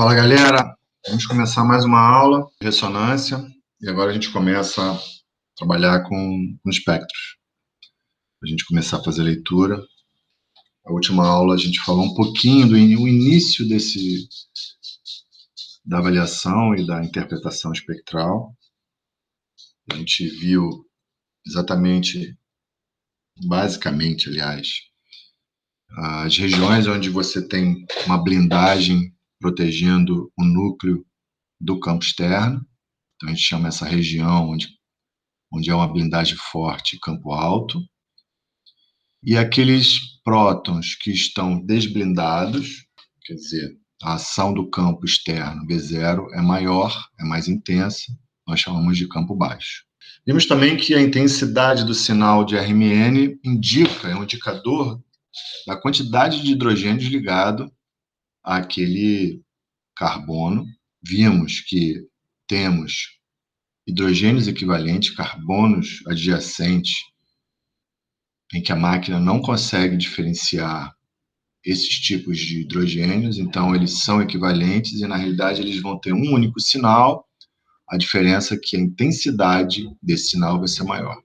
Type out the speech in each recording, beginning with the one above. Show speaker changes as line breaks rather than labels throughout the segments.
Fala, galera. Vamos começar mais uma aula de ressonância e agora a gente começa a trabalhar com espectros. A gente começar a fazer leitura. A última aula a gente falou um pouquinho do início da avaliação e da interpretação espectral. A gente viu exatamente, basicamente, aliás, as regiões onde você tem uma blindagem protegendo o núcleo do campo externo. Então, a gente chama essa região onde é uma blindagem forte, campo alto. E aqueles prótons que estão desblindados, quer dizer, a ação do campo externo, B0, é maior, é mais intensa, nós chamamos de campo baixo. Vimos também que a intensidade do sinal de RMN é um indicador da quantidade de hidrogênios ligado àquele carbono. Vimos que temos hidrogênios equivalentes, carbonos adjacentes, em que a máquina não consegue diferenciar esses tipos de hidrogênios, então eles são equivalentes e, na realidade, eles vão ter um único sinal, a diferença é que a intensidade desse sinal vai ser maior.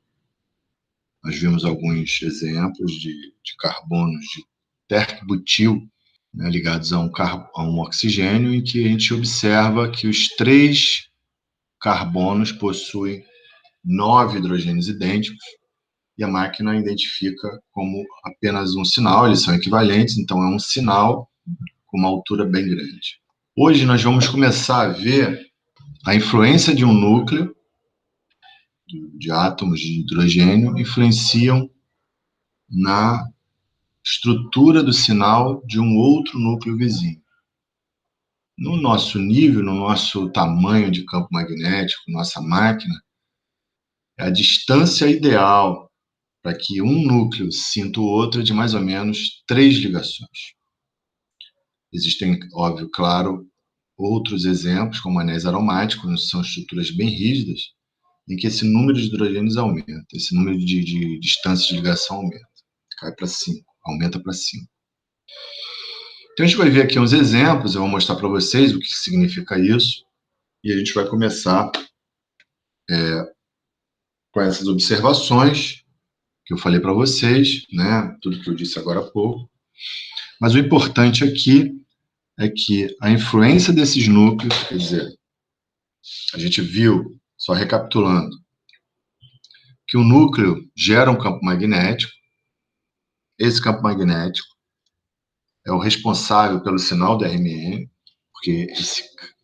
Nós vimos alguns exemplos de carbonos de terc-butil, né, ligados a um oxigênio, em que a gente observa que os 3 carbonos possuem 9 hidrogênios idênticos, e a máquina identifica como apenas um sinal, eles são equivalentes, então é um sinal com uma altura bem grande. Hoje nós vamos começar a ver a influência de um núcleo, de átomos de hidrogênio, influenciam na estrutura do sinal de um outro núcleo vizinho. No nosso nível, no nosso tamanho de campo magnético, nossa máquina, é a distância ideal para que um núcleo sinta o outro de mais ou menos 3 ligações. Existem, óbvio, claro, outros exemplos, como anéis aromáticos, são estruturas bem rígidas, em que esse número de hidrogênios aumenta, esse número de distâncias de ligação aumenta, cai para 5, aumenta para 5. Então a gente vai ver aqui uns exemplos, eu vou mostrar para vocês o que significa isso, e a gente vai começar com essas observações que eu falei para vocês, né? Tudo que eu disse agora há pouco. Mas o importante aqui é que a influência desses núcleos, quer dizer, a gente viu, só recapitulando, que o núcleo gera um campo magnético. Esse campo magnético é o responsável pelo sinal da RMN, porque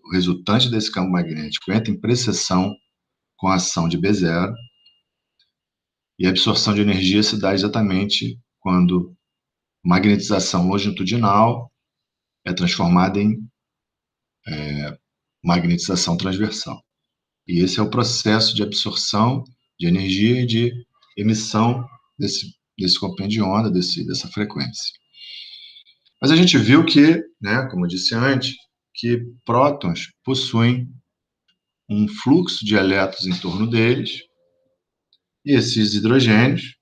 o resultante desse campo magnético entra em precessão com a ação de B0, e a absorção de energia se dá exatamente quando magnetização longitudinal é transformada em magnetização transversal. E esse é o processo de absorção de energia e de emissão desse comprimento de onda, dessa frequência. Mas a gente viu que, né, como eu disse antes, que prótons possuem um fluxo de elétrons em torno deles, e esses hidrogênios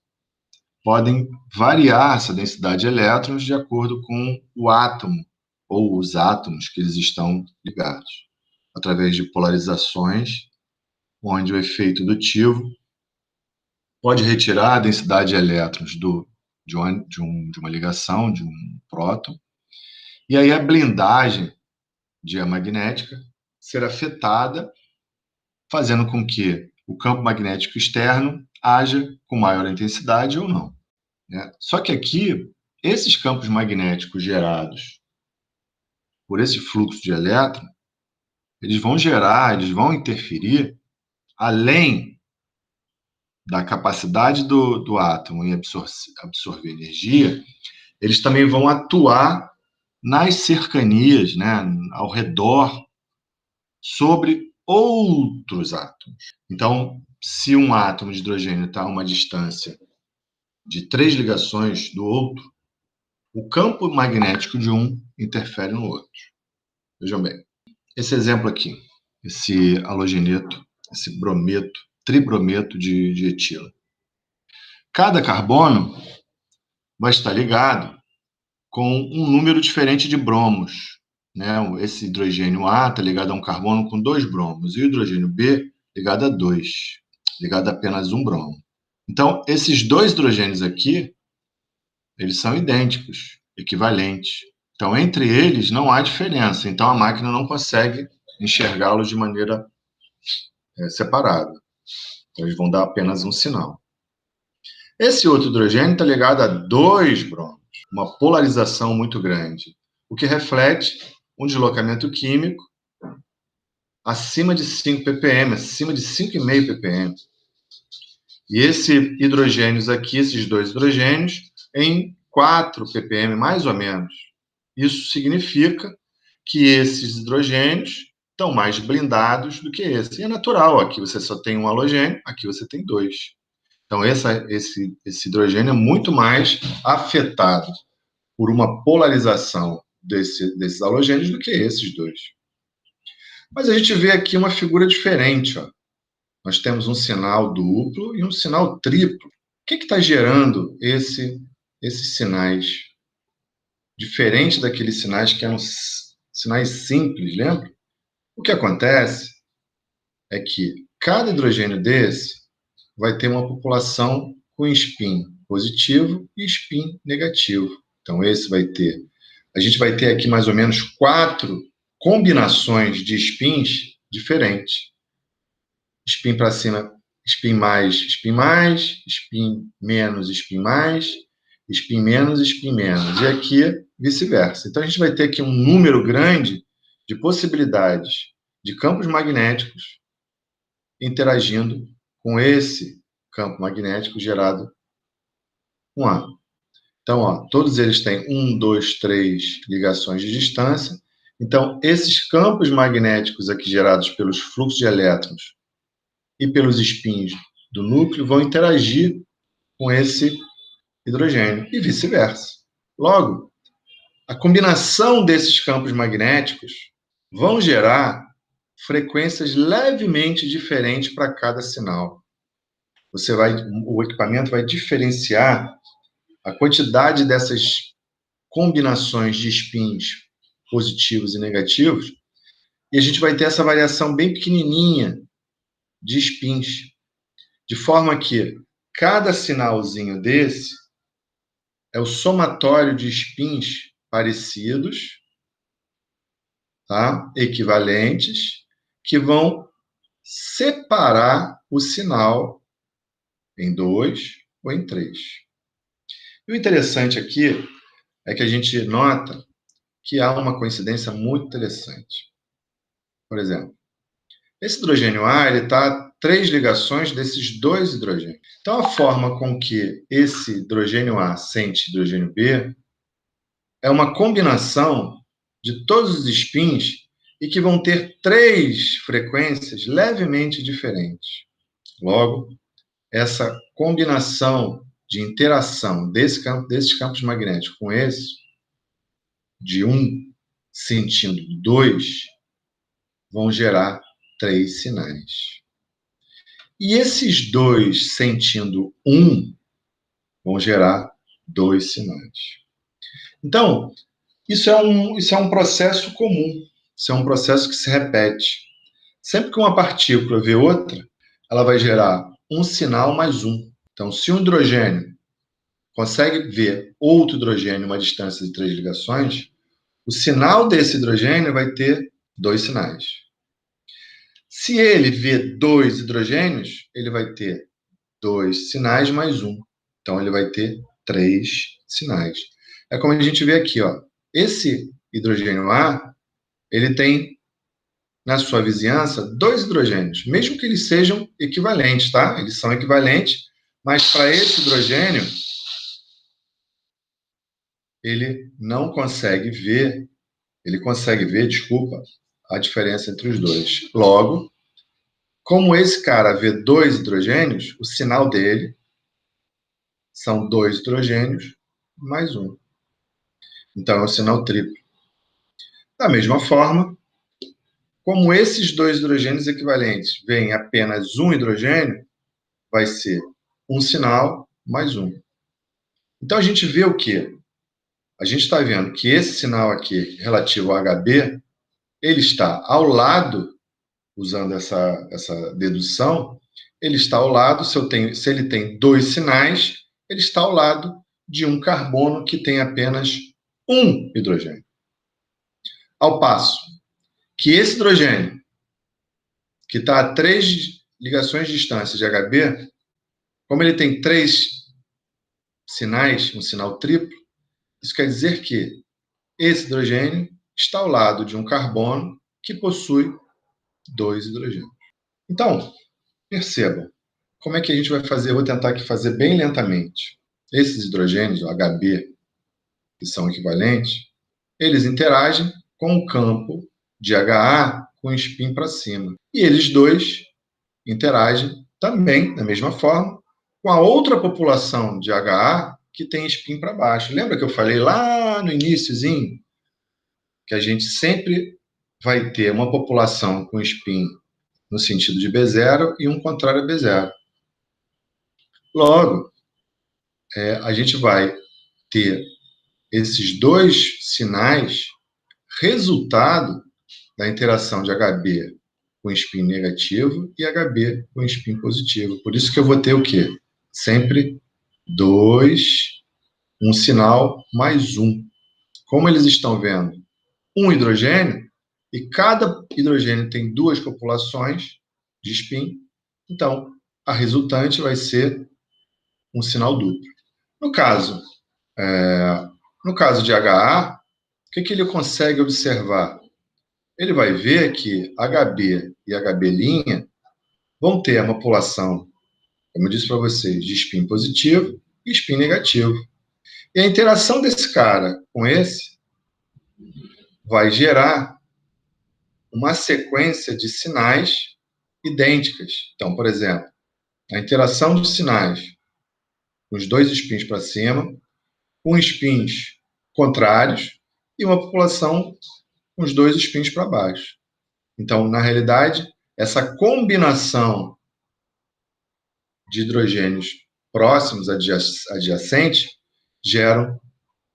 podem variar essa densidade de elétrons de acordo com o átomo ou os átomos que eles estão ligados, através de polarizações, onde o efeito indutivo pode retirar a densidade de elétrons de uma ligação, de um próton, e aí a blindagem diamagnética ser afetada, fazendo com que o campo magnético externo haja com maior intensidade ou não, né? Só que aqui, esses campos magnéticos gerados por esse fluxo de elétron, eles vão interferir além da capacidade do átomo em absorver energia, eles também vão atuar nas cercanias, né, ao redor, sobre outros átomos. Então, se um átomo de hidrogênio está a uma distância de 3 ligações do outro, o campo magnético de um interfere no outro. Vejam bem, esse exemplo aqui, esse halogeneto, esse brometo, tribrometo de etila. Cada carbono vai estar ligado com um número diferente de bromos. né? Esse hidrogênio A está ligado a um carbono com 2 bromos, e o hidrogênio B ligado a 2, ligado a apenas um bromo. Então, esses 2 hidrogênios aqui, eles são idênticos, equivalentes. Então, entre eles não há diferença. Então, a máquina não consegue enxergá-los de maneira separada. Então, eles vão dar apenas um sinal. Esse outro hidrogênio está ligado a 2 bromos, uma polarização muito grande, o que reflete um deslocamento químico acima de 5 ppm, acima de 5,5 ppm. E esses hidrogênios aqui, esses 2 hidrogênios, em 4 ppm, mais ou menos. Isso significa que esses hidrogênios estão mais blindados do que esse. E é natural, aqui você só tem um halogênio, aqui você tem 2. Então, esse hidrogênio é muito mais afetado por uma polarização desses halogênios do que esses 2. Mas a gente vê aqui uma figura diferente. Ó. Nós temos um sinal duplo e um sinal triplo. O que está gerando esses sinais? Diferente daqueles sinais que eram sinais simples, lembra? O que acontece é que cada hidrogênio desse vai ter uma população com spin positivo e spin negativo. Então, a gente vai ter aqui mais ou menos 4 combinações de spins diferentes. Spin para cima, spin mais, spin mais, spin menos, spin mais, spin menos, spin menos. E aqui, vice-versa. Então, a gente vai ter aqui um número grande de possibilidades de campos magnéticos interagindo com esse campo magnético gerado com A. Então, ó, todos eles têm 1, 2, 3 ligações de distância. Então, esses campos magnéticos aqui gerados pelos fluxos de elétrons e pelos spins do núcleo vão interagir com esse hidrogênio e vice-versa. Logo, a combinação desses campos magnéticos vão gerar frequências levemente diferentes para cada sinal. O equipamento vai diferenciar a quantidade dessas combinações de spins positivos e negativos, e a gente vai ter essa variação bem pequenininha de spins, de forma que cada sinalzinho desse é o somatório de spins parecidos, tá? Equivalentes, que vão separar o sinal em 2 ou em 3. E o interessante aqui é que a gente nota que há uma coincidência muito interessante. Por exemplo, esse hidrogênio A está a 3 ligações desses 2 hidrogênios. Então, a forma com que esse hidrogênio A sente hidrogênio B é uma combinação de todos os spins e que vão ter 3 frequências levemente diferentes. Logo, essa combinação de interação desses campos magnéticos com esse, de um sentindo 2, vão gerar 3 sinais. E esses 2 sentindo 1 vão gerar 2 sinais. Então, isso é um processo comum, isso é um processo que se repete. Sempre que uma partícula vê outra, ela vai gerar um sinal mais um. Então, se um hidrogênio consegue ver outro hidrogênio a uma distância de 3 ligações, o sinal desse hidrogênio vai ter 2 sinais. Se ele vê 2 hidrogênios, ele vai ter 2 sinais mais um. Então, ele vai ter 3 sinais. É como a gente vê aqui, ó. Esse hidrogênio A, ele tem na sua vizinhança 2 hidrogênios, mesmo que eles sejam equivalentes, tá? Eles são equivalentes, mas para esse hidrogênio, ele não consegue ver, desculpa, a diferença entre os dois. Logo, como esse cara vê 2 hidrogênios, o sinal dele são 2 hidrogênios mais um. Então, é o sinal triplo. Da mesma forma, como esses 2 hidrogênios equivalentes veem apenas um hidrogênio, vai ser um sinal mais um. Então, a gente vê o quê? a gente está vendo que esse sinal aqui, relativo ao HB, ele está ao lado, usando essa dedução, ele está ao lado, se ele tem 2 sinais, ele está ao lado de um carbono que tem apenas um hidrogênio. Ao passo que esse hidrogênio, que está a 3 ligações de distância de HB, como ele tem 3 sinais, um sinal triplo, isso quer dizer que esse hidrogênio está ao lado de um carbono que possui 2 hidrogênios. Então, percebam, como é que a gente vai fazer? Eu vou tentar aqui fazer bem lentamente. Esses hidrogênios, o HB, que são equivalentes, eles interagem com o campo de HA com spin para cima. E eles dois interagem também, da mesma forma, com a outra população de HA que tem spin para baixo. Lembra que eu falei lá no iniciozinho que a gente sempre vai ter uma população com spin no sentido de B0 e um contrário a B0. Logo, a gente vai ter esses dois sinais resultado da interação de HB com spin negativo e HB com spin positivo. Por isso que eu vou ter o quê? Sempre um sinal mais um. Como eles estão vendo um hidrogênio, e cada hidrogênio tem 2 populações de spin, então a resultante vai ser um sinal duplo. No caso de HA, o que ele consegue observar? Ele vai ver que HB e HB' vão ter uma população, como eu disse para vocês, de spin positivo e spin negativo. E a interação desse cara com esse vai gerar uma sequência de sinais idênticas. Então, por exemplo, a interação de sinais com os 2 spins para cima, com spins contrários e uma população com os 2 spins para baixo. Então, na realidade, essa combinação de hidrogênios próximos, adjacentes, geram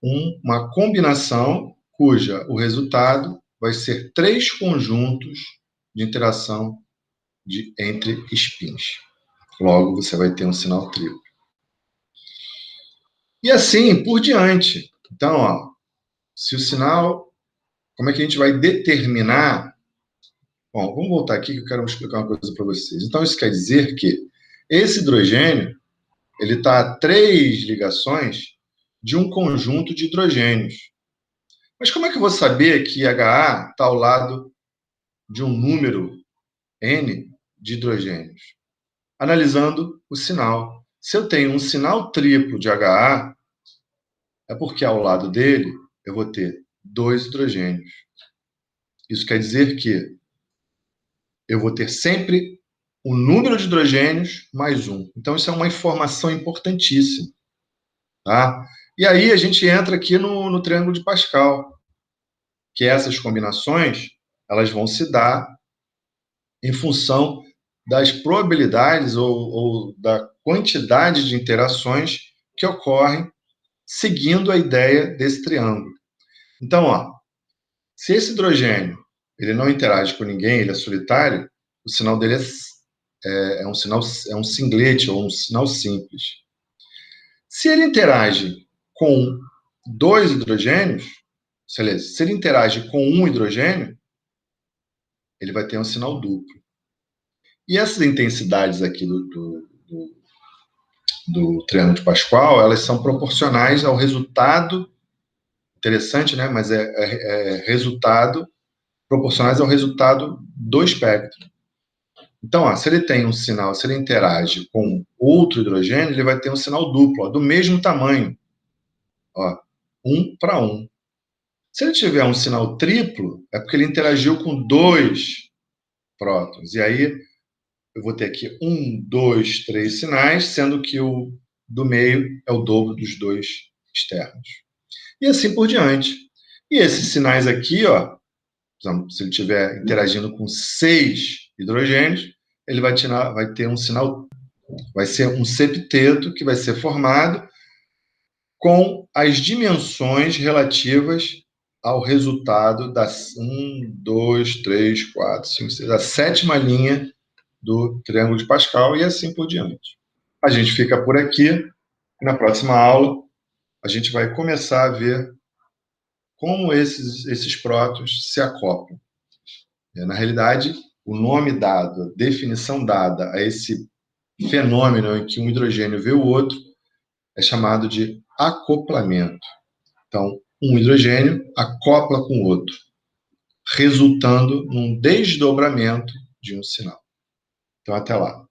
uma combinação cuja o resultado vai ser 3 conjuntos de interação entre spins. Logo, você vai ter um sinal triplo. E assim por diante. Então, se o sinal... Como é que a gente vai determinar... Bom, vamos voltar aqui que eu quero explicar uma coisa para vocês. Então, isso quer dizer que esse hidrogênio ele está a 3 ligações de um conjunto de hidrogênios. Mas como é que eu vou saber que HA está ao lado de um número N de hidrogênios? Analisando o sinal. Se eu tenho um sinal triplo de HA, é porque ao lado dele eu vou ter 2 hidrogênios. Isso quer dizer que eu vou ter sempre o número de hidrogênios mais 1. Então, isso é uma informação importantíssima. Tá? E aí a gente entra aqui no triângulo de Pascal, que essas combinações elas vão se dar em função das probabilidades ou da quantidade de interações que ocorrem seguindo a ideia desse triângulo. Então, se esse hidrogênio ele não interage com ninguém, ele é solitário, o sinal dele é um singlete ou um sinal simples. Se ele interage com 2 hidrogênios, se ele interage com um hidrogênio, ele vai ter um sinal duplo. E essas intensidades aqui do triângulo de Pascal, elas são proporcionais ao resultado, interessante, né? Mas resultado, proporcionais ao resultado do espectro. Então, se ele tem um sinal, se ele interage com outro hidrogênio, ele vai ter um sinal duplo, do mesmo tamanho. 1 para 1. Se ele tiver um sinal triplo, é porque ele interagiu com 2 prótons. E aí, eu vou ter aqui 1, 2, 3 sinais, sendo que o do meio é o dobro dos 2 externos. E assim por diante. E esses sinais aqui, se ele estiver interagindo com 6 hidrogênios, ele vai ter um sinal, vai ser um septeto que vai ser formado com as dimensões relativas ao resultado da 1, 2, 3, 4, 5, 6, a sétima linha do Triângulo de Pascal e assim por diante. A gente fica por aqui e na próxima aula a gente vai começar a ver como esses prótons se acoplam. Na realidade, o nome dado, a definição dada a esse fenômeno em que um hidrogênio vê o outro é chamado de acoplamento. Então, um hidrogênio acopla com o outro, resultando num desdobramento de um sinal. Então, até lá.